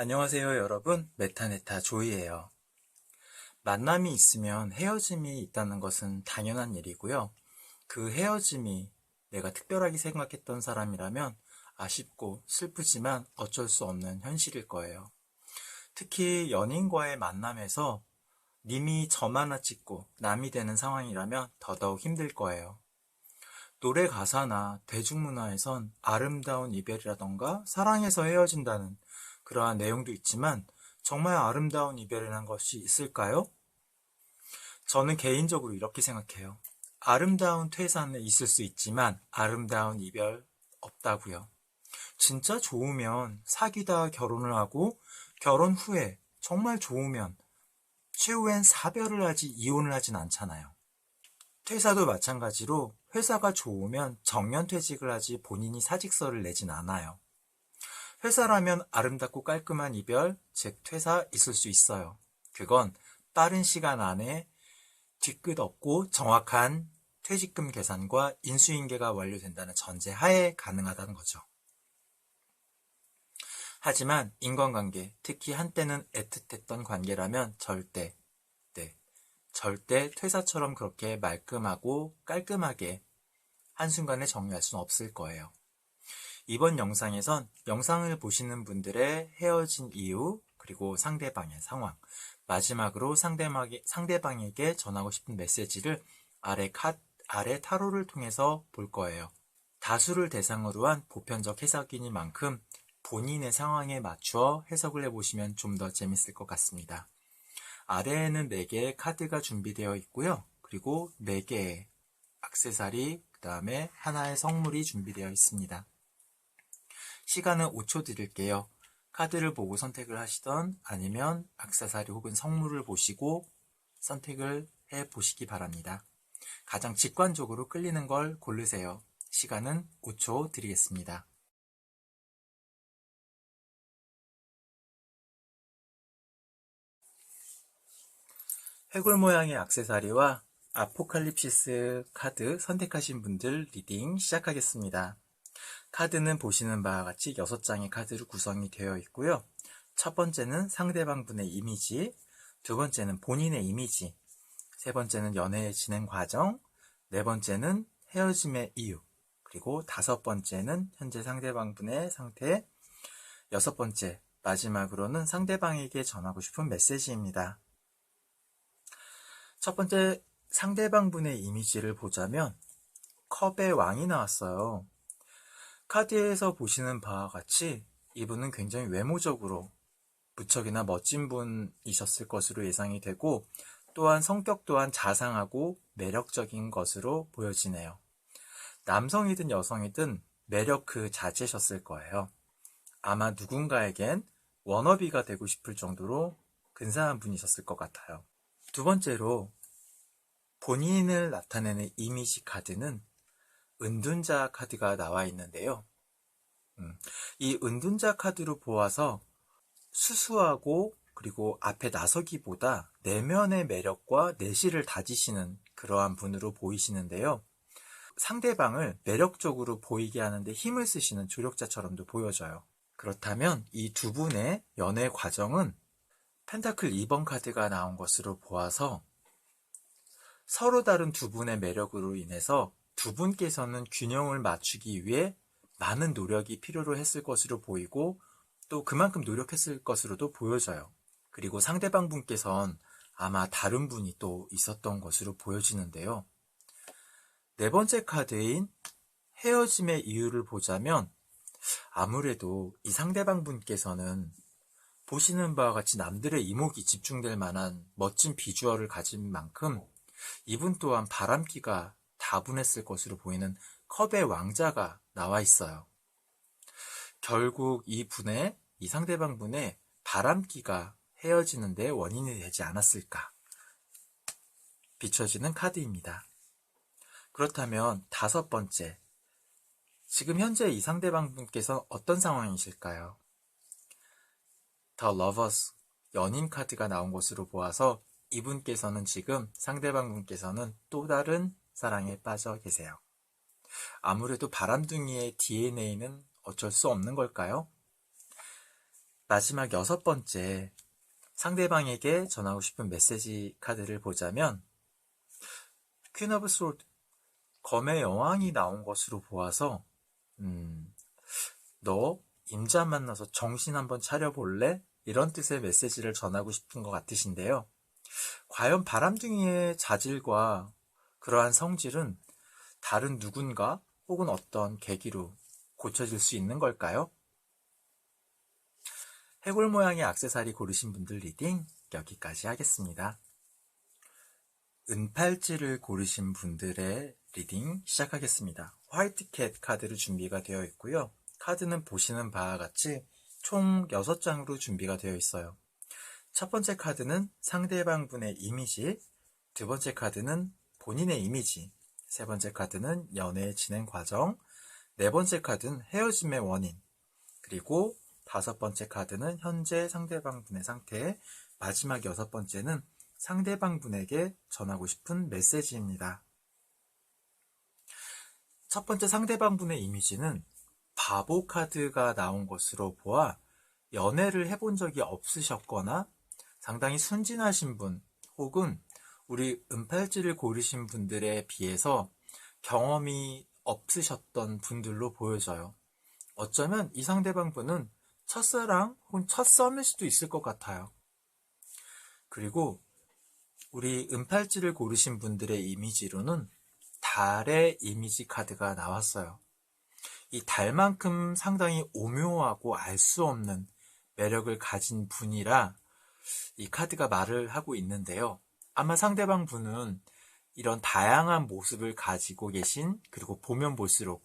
안녕하세요, 여러분. 메타네타 조이예요. 만남이 있으면 헤어짐이 있다는 것은 당연한 일이고요. 그 헤어짐이 내가 특별하게 생각했던 사람이라면 아쉽고 슬프지만 어쩔 수 없는 현실일 거예요. 특히 연인과의 만남에서 님이 점 하나 찍고 남이 되는 상황이라면 더더욱 힘들 거예요. 노래 가사나 대중문화에선 아름다운 이별이라던가 사랑해서 헤어진다는 그러한 내용도 있지만 정말 아름다운 이별이라는 것이 있을까요? 저는 개인적으로 이렇게 생각해요. 아름다운 퇴사는 있을 수 있지만 아름다운 이별 없다고요. 진짜 좋으면 사귀다 결혼을 하고 결혼 후에 정말 좋으면 최후엔 사별을 하지 이혼을 하진 않잖아요. 퇴사도 마찬가지로 회사가 좋으면 정년퇴직을 하지 본인이 사직서를 내진 않아요. 회사라면 아름답고 깔끔한 이별, 즉 퇴사 있을 수 있어요. 그건 빠른 시간 안에 뒤끝 없고 정확한 퇴직금 계산과 인수인계가 완료된다는 전제 하에 가능하다는 거죠. 하지만 인간관계, 특히 한때는 애틋했던 관계라면 절대 퇴사처럼 그렇게 말끔하고 깔끔하게 한순간에 정리할 수는 없을 거예요. 이번 영상에선 영상을 보시는 분들의 헤어진 이유, 그리고 상대방의 상황, 마지막으로 상대방에게 전하고 싶은 메시지를 아래 타로를 통해서 볼 거예요. 다수를 대상으로 한 보편적 해석이니만큼 본인의 상황에 맞추어 해석을 해보시면 좀 더 재밌을 것 같습니다. 아래에는 4개의 카드가 준비되어 있고요. 그리고 4개의 액세서리, 그 다음에 하나의 성물이 준비되어 있습니다. 시간은 5초 드릴게요. 카드를 보고 선택을 하시던 아니면 액세서리 혹은 성물을 보시고 선택을 해보시기 바랍니다. 가장 직관적으로 끌리는 걸 고르세요. 시간은 5초 드리겠습니다. 해골 모양의 액세서리와 아포칼립시스 카드 선택하신 분들 리딩 시작하겠습니다. 카드는 보시는 바와 같이 6장의 카드로 구성이 되어 있고요. 첫 번째는 상대방분의 이미지, 두 번째는 본인의 이미지, 세 번째는 연애의 진행 과정, 네 번째는 헤어짐의 이유, 그리고 다섯 번째는 현재 상대방분의 상태, 여섯 번째, 마지막으로는 상대방에게 전하고 싶은 메시지입니다. 첫 번째 상대방분의 이미지를 보자면 컵의 왕이 나왔어요. 카드에서 보시는 바와 같이 이분은 굉장히 외모적으로 무척이나 멋진 분이셨을 것으로 예상이 되고 또한 성격 또한 자상하고 매력적인 것으로 보여지네요. 남성이든 여성이든 매력 그 자체셨을 거예요. 아마 누군가에겐 워너비가 되고 싶을 정도로 근사한 분이셨을 것 같아요. 두 번째로 본인을 나타내는 이미지 카드는 은둔자 카드가 나와 있는데요. 이 은둔자 카드로 보아서 수수하고 그리고 앞에 나서기보다 내면의 매력과 내실을 다지시는 그러한 분으로 보이시는데요. 상대방을 매력적으로 보이게 하는데 힘을 쓰시는 조력자처럼도 보여져요. 그렇다면 이 두 분의 연애 과정은 펜타클 2번 카드가 나온 것으로 보아서 서로 다른 두 분의 매력으로 인해서 두 분께서는 균형을 맞추기 위해 많은 노력이 필요로 했을 것으로 보이고 또 그만큼 노력했을 것으로도 보여져요. 그리고 상대방 분께서는 아마 다른 분이 또 있었던 것으로 보여지는데요. 네 번째 카드인 헤어짐의 이유를 보자면 아무래도 이 상대방 분께서는 보시는 바와 같이 남들의 이목이 집중될 만한 멋진 비주얼을 가진 만큼 이분 또한 바람기가 다분했을 것으로 보이는 컵의 왕자가 나와 있어요. 결국 이 상대방 분의 바람기가 헤어지는 데 원인이 되지 않았을까 비춰지는 카드입니다. 그렇다면 다섯 번째, 지금 현재 이 상대방 분께서 어떤 상황이실까요? The Lovers, 연인 카드가 나온 것으로 보아서 이분께서는 지금 상대방 분께서는 또 다른 사랑에 빠져 계세요. 아무래도 바람둥이의 DNA는 어쩔 수 없는 걸까요? 마지막 6번째, 상대방에게 전하고 싶은 메시지 카드를 보자면 퀸 오브 소드, 검의 여왕이 나온 것으로 보아서 너 임자 만나서 정신 한번 차려볼래? 이런 뜻의 메시지를 전하고 싶은 것 같으신데요. 과연 바람둥이의 자질과 그러한 성질은 다른 누군가 혹은 어떤 계기로 고쳐질 수 있는 걸까요? 해골 모양의 액세서리 고르신 분들 리딩 여기까지 하겠습니다. 은팔찌를 고르신 분들의 리딩 시작하겠습니다. 화이트캣 카드로 준비가 되어 있고요. 카드는 보시는 바와 같이 총 6장으로 준비가 되어 있어요. 첫 번째 카드는 상대방 분의 이미지, 두 번째 카드는 본인의 이미지, 세 번째 카드는 연애의 진행 과정, 네 번째 카드는 헤어짐의 원인, 그리고 다섯 번째 카드는 현재 상대방 분의 상태, 마지막 6번째는 상대방 분에게 전하고 싶은 메시지입니다. 첫 번째 상대방 분의 이미지는 바보 카드가 나온 것으로 보아 연애를 해본 적이 없으셨거나 상당히 순진하신 분 혹은 우리 은팔찌를 고르신 분들에 비해서 경험이 없으셨던 분들로 보여져요. 어쩌면 이 상대방 분은 첫사랑 혹은 첫 썸일 수도 있을 것 같아요. 그리고 우리 은팔찌를 고르신 분들의 이미지로는 달의 이미지 카드가 나왔어요. 이 달만큼 상당히 오묘하고 알 수 없는 매력을 가진 분이라 이 카드가 말을 하고 있는데요. 아마 상대방 분은 이런 다양한 모습을 가지고 계신, 그리고 보면 볼수록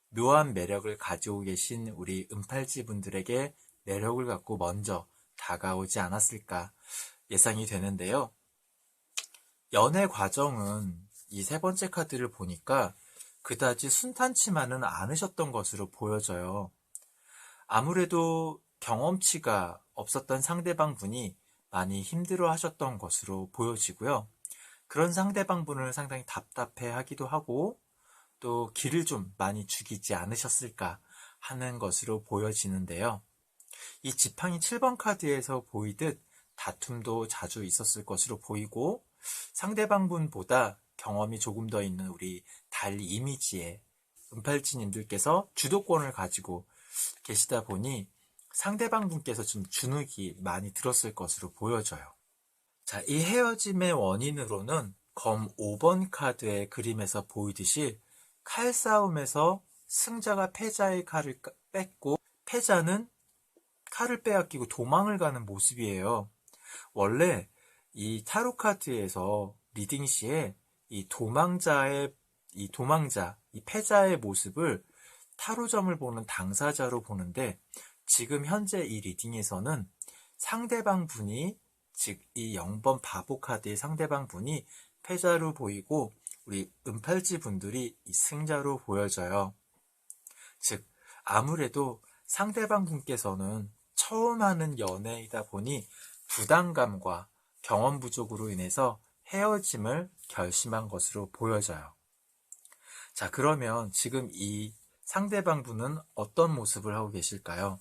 묘한 매력을 가지고 계신 우리 은팔찌 분들에게 매력을 갖고 먼저 다가오지 않았을까 예상이 되는데요. 연애 과정은 이 세 번째 카드를 보니까 그다지 순탄치만은 않으셨던 것으로 보여져요. 아무래도 경험치가 없었던 상대방 분이 많이 힘들어 하셨던 것으로 보여지고요. 그런 상대방 분을 상당히 답답해 하기도 하고 또 기를 좀 많이 죽이지 않으셨을까 하는 것으로 보여지는데요. 이 지팡이 7번 카드에서 보이듯 다툼도 자주 있었을 것으로 보이고 상대방 분보다 경험이 조금 더 있는 우리 달 이미지의 은팔찌님들께서 주도권을 가지고 계시다 보니 상대방 분께서 좀 주눅이 많이 들었을 것으로 보여져요. 자, 이 헤어짐의 원인으로는 검 5번 카드의 그림에서 보이듯이 칼싸움에서 승자가 패자의 칼을 뺏고 패자는 칼을 빼앗기고 도망을 가는 모습이에요. 원래 이 타로 카드에서 리딩 시에 이 패자의 모습을 타로점을 보는 당사자로 보는데 지금 현재 이 리딩에서는 상대방 분이, 즉 이 0번 바보 카드의 상대방 분이 패자로 보이고 우리 은팔찌 분들이 이 승자로 보여져요. 즉 아무래도 상대방 분께서는 처음 하는 연애이다 보니 부담감과 경험 부족으로 인해서 헤어짐을 결심한 것으로 보여져요. 자, 그러면 지금 이 상대방 분은 어떤 모습을 하고 계실까요?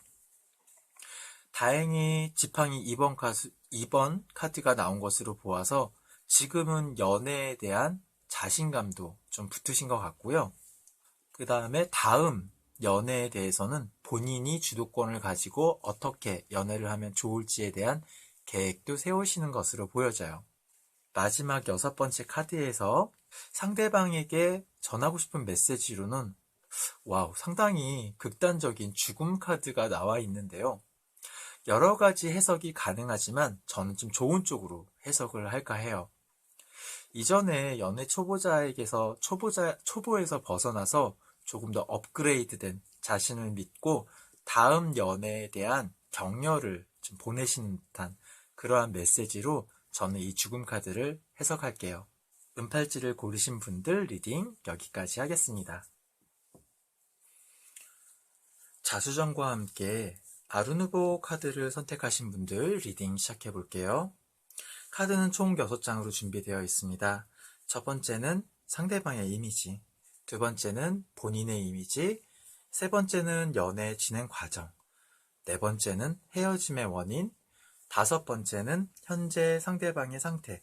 다행히 지팡이 2번 카드가 나온 것으로 보아서 지금은 연애에 대한 자신감도 좀 붙으신 것 같고요. 그 다음에 다음 연애에 대해서는 본인이 주도권을 가지고 어떻게 연애를 하면 좋을지에 대한 계획도 세우시는 것으로 보여져요. 마지막 6번째 카드에서 상대방에게 전하고 싶은 메시지로는 상당히 극단적인 죽음 카드가 나와 있는데요. 여러 가지 해석이 가능하지만 저는 좀 좋은 쪽으로 해석을 할까 해요. 이전에 연애 초보에서 벗어나서 조금 더 업그레이드된 자신을 믿고 다음 연애에 대한 격려를 좀 보내시는 듯한 그러한 메시지로 저는 이 죽음 카드를 해석할게요. 은팔찌를 고르신 분들 리딩 여기까지 하겠습니다. 자수정과 함께 아르누보 카드를 선택하신 분들 리딩 시작해 볼게요. 카드는 총 6장으로 준비되어 있습니다. 첫 번째는 상대방의 이미지, 두 번째는 본인의 이미지, 세 번째는 연애 진행 과정, 네 번째는 헤어짐의 원인, 다섯 번째는 현재 상대방의 상태,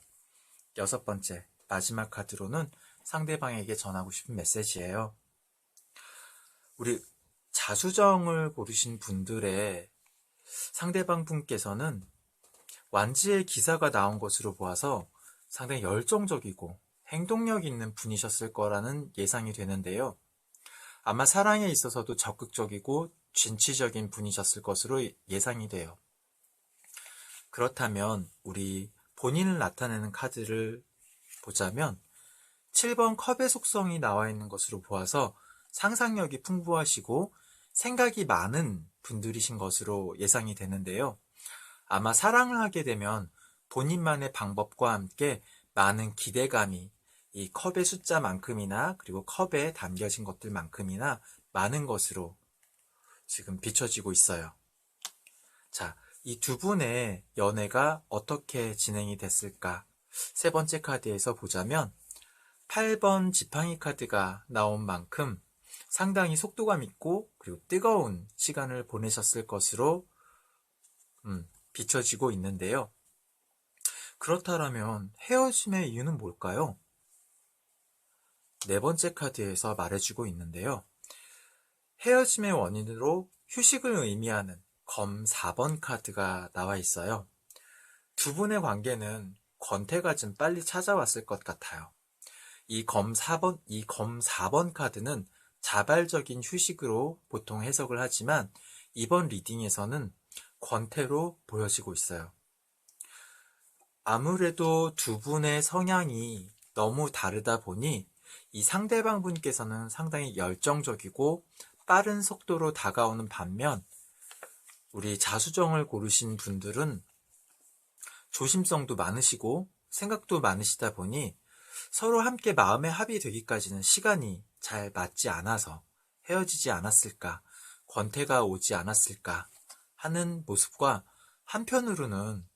여섯 번째, 마지막 카드로는 상대방에게 전하고 싶은 메시지예요. 우리 자수정을 고르신 분들의 상대방 분께서는 완지의 기사가 나온 것으로 보아서 상당히 열정적이고 행동력 있는 분이셨을 거라는 예상이 되는데요. 아마 사랑에 있어서도 적극적이고 진취적인 분이셨을 것으로 예상이 돼요. 그렇다면 우리 본인을 나타내는 카드를 보자면 7번 컵의 속성이 나와 있는 것으로 보아서 상상력이 풍부하시고 생각이 많은 분들이신 것으로 예상이 되는데요. 아마 사랑을 하게 되면 본인만의 방법과 함께 많은 기대감이 이 컵의 숫자만큼이나 그리고 컵에 담겨진 것들만큼이나 많은 것으로 지금 비춰지고 있어요. 자, 이 두 분의 연애가 어떻게 진행이 됐을까? 세 번째 카드에서 보자면 8번 지팡이 카드가 나온 만큼 상당히 속도감 있고 그리고 뜨거운 시간을 보내셨을 것으로 비춰지고 있는데요. 그렇다면 헤어짐의 이유는 뭘까요? 네 번째 카드에서 말해주고 있는데요. 헤어짐의 원인으로 휴식을 의미하는 검 4번 카드가 나와 있어요. 두 분의 관계는 권태가 좀 빨리 찾아왔을 것 같아요. 이 검 4번 카드는 자발적인 휴식으로 보통 해석을 하지만 이번 리딩에서는 권태로 보여지고 있어요. 아무래도 두 분의 성향이 너무 다르다 보니 이 상대방 분께서는 상당히 열정적이고 빠른 속도로 다가오는 반면 우리 자수정을 고르신 분들은 조심성도 많으시고 생각도 많으시다 보니 서로 함께 마음의 합의되기까지는 시간이 잘 맞지 않아서 헤어지지 않았을까, 권태가 오지 않았을까 하는 모습과 한편으로는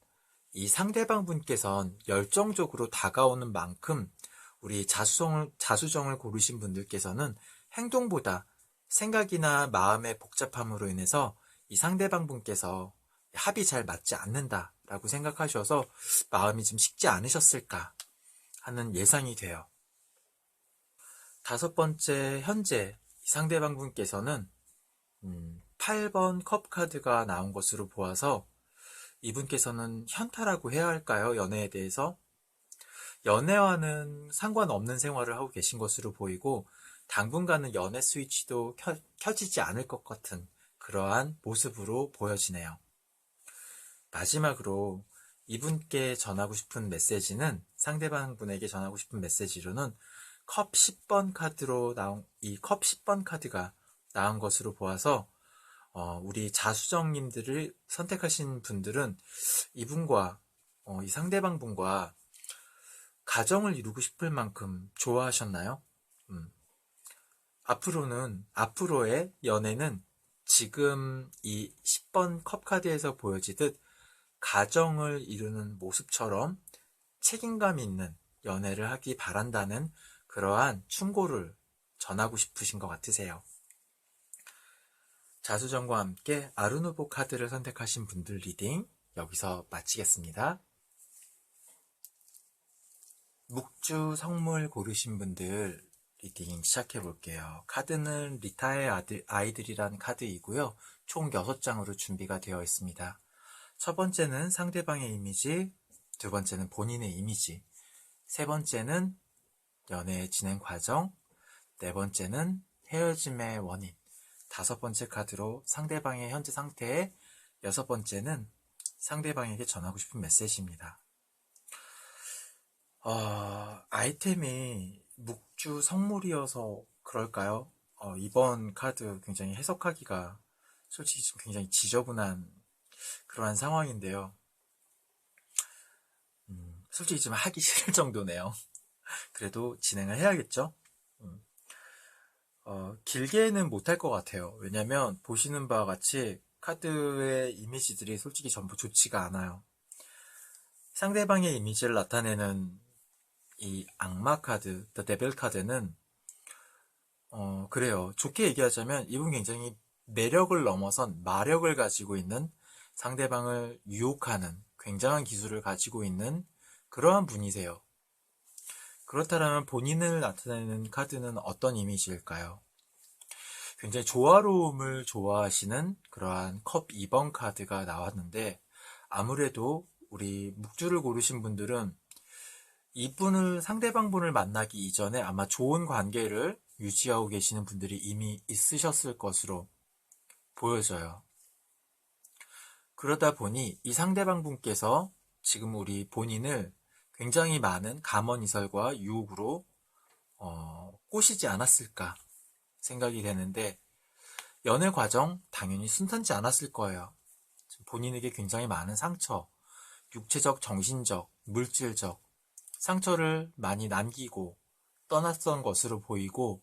이 상대방 분께선 열정적으로 다가오는 만큼 우리 자수정을 고르신 분들께서는 행동보다 생각이나 마음의 복잡함으로 인해서 이 상대방 분께서 합이 잘 맞지 않는다라고 생각하셔서 마음이 좀 식지 않으셨을까 하는 예상이 돼요. 다섯 번째, 현재 상대방 분께서는 8번 컵 카드가 나온 것으로 보아서 이분께서는 현타라고 해야 할까요? 연애에 대해서? 연애와는 상관없는 생활을 하고 계신 것으로 보이고 당분간은 연애 스위치도 켜지지 않을 것 같은 그러한 모습으로 보여지네요. 마지막으로 이분께 전하고 싶은 메시지는 상대방 분에게 전하고 싶은 메시지로는 컵 10번 카드로 나온 이 컵 10번 카드가 나온 것으로 보아서 우리 자수정님들을 선택하신 분들은 이분과 이 상대방 분과 가정을 이루고 싶을 만큼 좋아하셨나요? 앞으로의 연애는 지금 이 10번 컵 카드에서 보여지듯 가정을 이루는 모습처럼 책임감 있는 연애를 하기 바란다는 그러한 충고를 전하고 싶으신 것 같으세요. 자수정과 함께 아르누보 카드를 선택하신 분들 리딩 여기서 마치겠습니다. 묵주 성물 고르신 분들 리딩 시작해 볼게요. 카드는 리타의 아이들이란 카드이고요. 총 6장으로 준비가 되어 있습니다. 첫 번째는 상대방의 이미지, 두 번째는 본인의 이미지, 세 번째는 연애의 진행 과정, 네 번째는 헤어짐의 원인, 다섯 번째 카드로 상대방의 현재 상태, 여섯 번째는 상대방에게 전하고 싶은 메시지입니다. 아이템이 묵주 성물이어서 그럴까요? 이번 카드 굉장히 해석하기가 솔직히 좀 굉장히 지저분한 그러한 상황인데요. 솔직히 좀 하기 싫을 정도네요. 그래도 진행을 해야겠죠? 길게는 못할 것 같아요. 왜냐면 보시는 바와 같이 카드의 이미지들이 솔직히 전부 좋지가 않아요. 상대방의 이미지를 나타내는 이 악마 카드, The Devil 카드는 그래요. 좋게 얘기하자면 이분 굉장히 매력을 넘어선 마력을 가지고 있는 상대방을 유혹하는 굉장한 기술을 가지고 있는 그러한 분이세요. 그렇다면 본인을 나타내는 카드는 어떤 이미지일까요? 굉장히 조화로움을 좋아하시는 그러한 컵 2번 카드가 나왔는데 아무래도 우리 묵주를 고르신 분들은 이분을 상대방 분을 만나기 이전에 아마 좋은 관계를 유지하고 계시는 분들이 이미 있으셨을 것으로 보여져요. 그러다 보니 이 상대방 분께서 지금 우리 본인을 굉장히 많은 감언이설과 유혹으로 꼬시지 않았을까 생각이 되는데 연애 과정 당연히 순탄치 않았을 거예요. 본인에게 굉장히 많은 상처, 육체적, 정신적, 물질적 상처를 많이 남기고 떠났던 것으로 보이고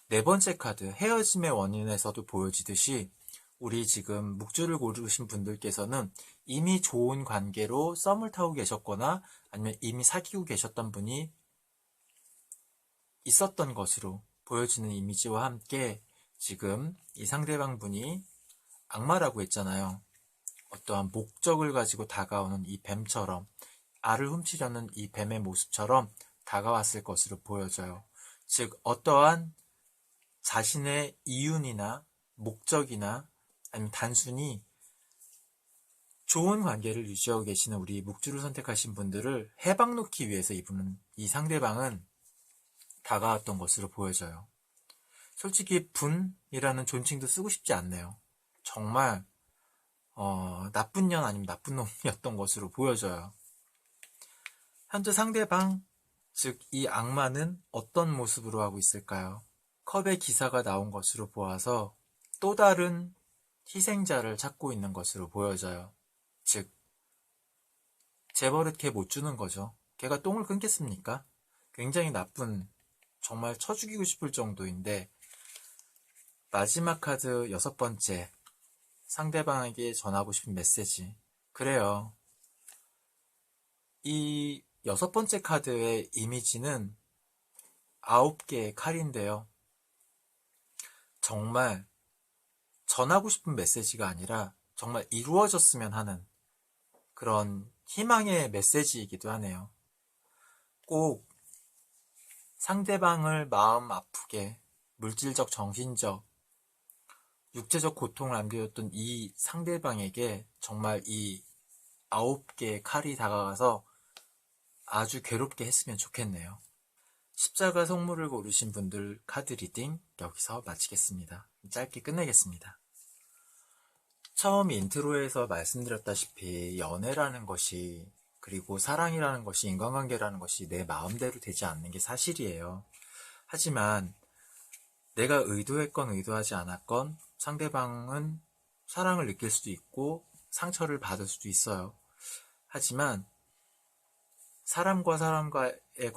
네 번째 카드 헤어짐의 원인에서도 보여지듯이 우리 지금 묵주를 고르신 분들께서는 이미 좋은 관계로 썸을 타고 계셨거나 아니면 이미 사귀고 계셨던 분이 있었던 것으로 보여지는 이미지와 함께 지금 이 상대방 분이 악마라고 했잖아요. 어떠한 목적을 가지고 다가오는 이 뱀처럼 알을 훔치려는 이 뱀의 모습처럼 다가왔을 것으로 보여져요. 즉 어떠한 자신의 이윤이나 목적이나 아니면 단순히 좋은 관계를 유지하고 계시는 우리 묵주를 선택하신 분들을 해방 놓기 위해서 이 상대방은 다가왔던 것으로 보여져요. 솔직히 분이라는 존칭도 쓰고 싶지 않네요. 정말 나쁜 년 아니면 나쁜 놈이었던 것으로 보여져요. 현재 상대방, 즉 이 악마는 어떤 모습으로 하고 있을까요? 컵의 기사가 나온 것으로 보아서 또 다른 희생자를 찾고 있는 것으로 보여져요. 즉 제 버릇 걔 못 주는 거죠. 걔가 똥을 끊겠습니까? 굉장히 나쁜, 정말 쳐 죽이고 싶을 정도인데 마지막 카드 6번째 상대방에게 전하고 싶은 메시지. 그래요. 이 6번째 카드의 이미지는 9개의 칼인데요. 정말 전하고 싶은 메시지가 아니라 정말 이루어졌으면 하는 그런 희망의 메시지이기도 하네요. 꼭 상대방을 마음 아프게 물질적, 정신적, 육체적 고통을 안겨줬던 이 상대방에게 정말 이 9개의 칼이 다가가서 아주 괴롭게 했으면 좋겠네요. 십자가 성물을 고르신 분들 카드 리딩 여기서 마치겠습니다. 짧게 끝내겠습니다. 처음 인트로에서 말씀드렸다시피 연애라는 것이 그리고 사랑이라는 것이 인간관계라는 것이 내 마음대로 되지 않는 게 사실이에요. 하지만 내가 의도했건 의도하지 않았건 상대방은 사랑을 느낄 수도 있고 상처를 받을 수도 있어요. 하지만 사람과 사람과의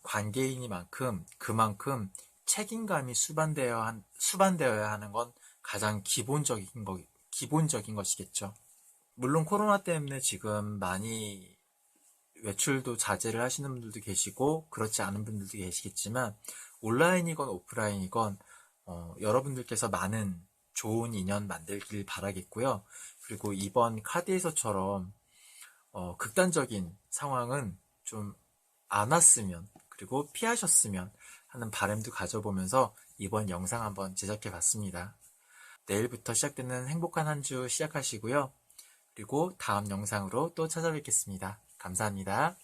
관계이니만큼 그만큼 책임감이 수반되어야 하는 건 가장 기본적인 것이겠죠. 물론 코로나 때문에 지금 많이 외출도 자제를 하시는 분들도 계시고 그렇지 않은 분들도 계시겠지만 온라인이건 오프라인이건 여러분들께서 많은 좋은 인연 만들길 바라겠고요. 그리고 이번 카드에서처럼 극단적인 상황은 좀 안 왔으면 그리고 피하셨으면 하는 바람도 가져보면서 이번 영상 한번 제작해 봤습니다. 내일부터 시작되는 행복한 한 주 시작하시고요. 그리고 다음 영상으로 또 찾아뵙겠습니다. 감사합니다.